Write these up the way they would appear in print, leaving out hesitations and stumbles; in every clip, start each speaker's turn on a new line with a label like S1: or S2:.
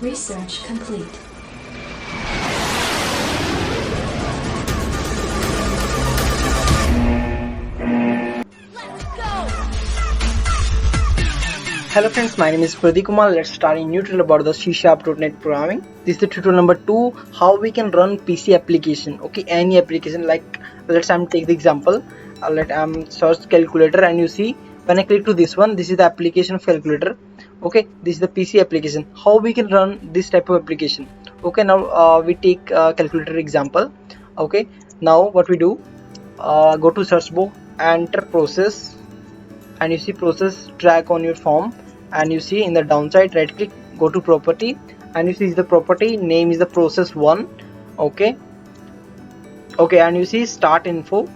S1: Research complete.
S2: Hello friends, my name is Pradeep Kumar. Let's start a new tutorial about the C#.NET programming. This is the tutorial number 2, how we can run PC application. Okay, any application, like let's take the example. Let search calculator, and you see when I click to this one, this is the application of calculator. Okay, this is the PC application. How we can run this type of application? Okay, now we take calculator example. Okay, now what we do, go to search bar, enter process, and you see process, drag on your form, and you see in the downside right click, go to property, and you see the property name is the process 1. Okay, and you see start info.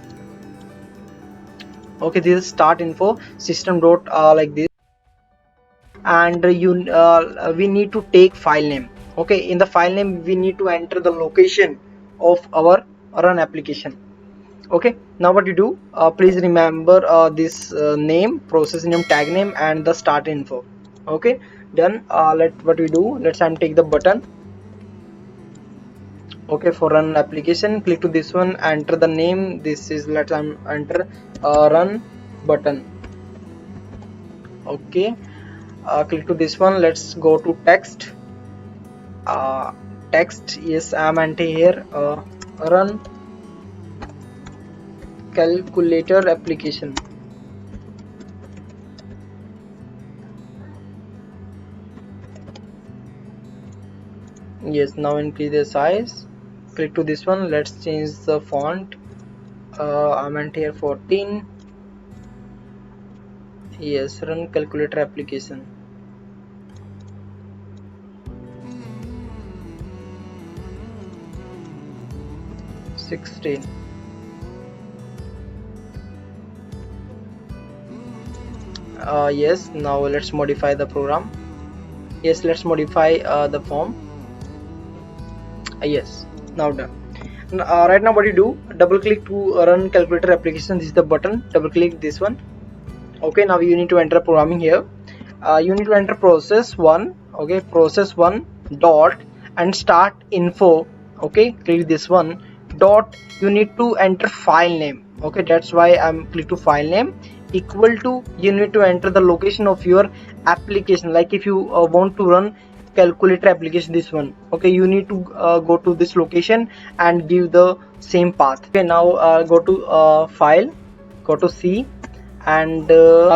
S2: Okay, this is start info system dot like this, and we need to take file name. Okay, in the file name we need to enter the location of our run application. Okay, now what you do, please remember this name, process name, tag name, and the start info. Okay, done. What we do, let's take the button. Okay, for run application, click to this one, enter the name. This is, let's enter run button. Okay, click to this one, let's go to text. Text, yes, I'm entering here run calculator application. Yes, now increase the size. Click to this one, let's change the font. I'm here 14. Yes, run calculator application. Yes, now let's modify the program. Yes, let's modify the form. Yes, now done. Right now what you do, double click to run calculator application. This is the button, double click this one. Okay, now you need to enter programming here. You need to enter process 1. Okay, process 1 dot and start info. Okay, click this one dot, you need to enter file name. Okay, that's why I'm click to file name, equal to, you need to enter the location of your application. Like if you want to run calculator application, this one, okay, you need to go to this location and give the same path. Okay, now go to file, go to C, and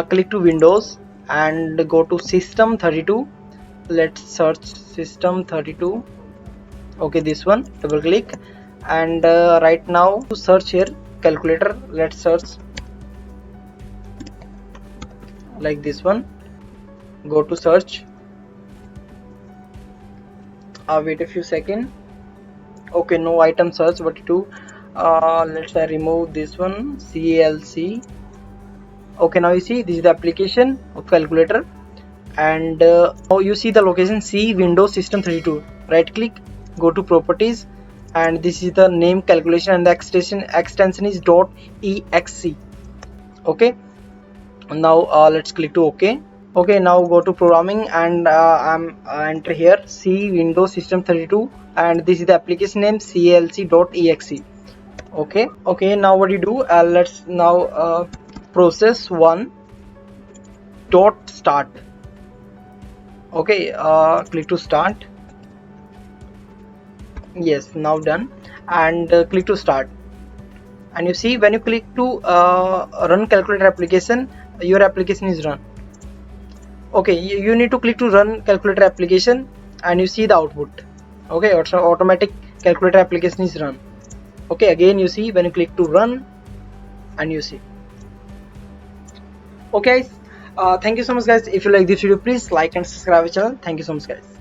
S2: click to Windows and go to system 32. Let's search system 32. Okay, this one, double click, and right now to search here calculator, let's search like this one, go to search. Wait a few seconds. Okay, no item search. What to do, let's remove this one, CALC. Okay, now you see this is the application of calculator, and now you see the location C, Windows system 32. Right click, go to properties, and this is the name calculation, and the extension is .exe. Okay, now let's click to OK. Okay, now go to programming, and I'm enter here C, Windows system 32, and this is the application name calc.exe. Okay, now what you do, let's now process 1 dot start. Okay, click to start. Yes, now done, and click to start, and you see when you click to run calculator application, your application is run. Okay, you need to click to run calculator application, and you see the output. Okay, automatic calculator application is run. Okay, again you see when you click to run, and you see. Okay, thank you so much guys. If you like this video, please like and subscribe our channel. Thank you so much guys.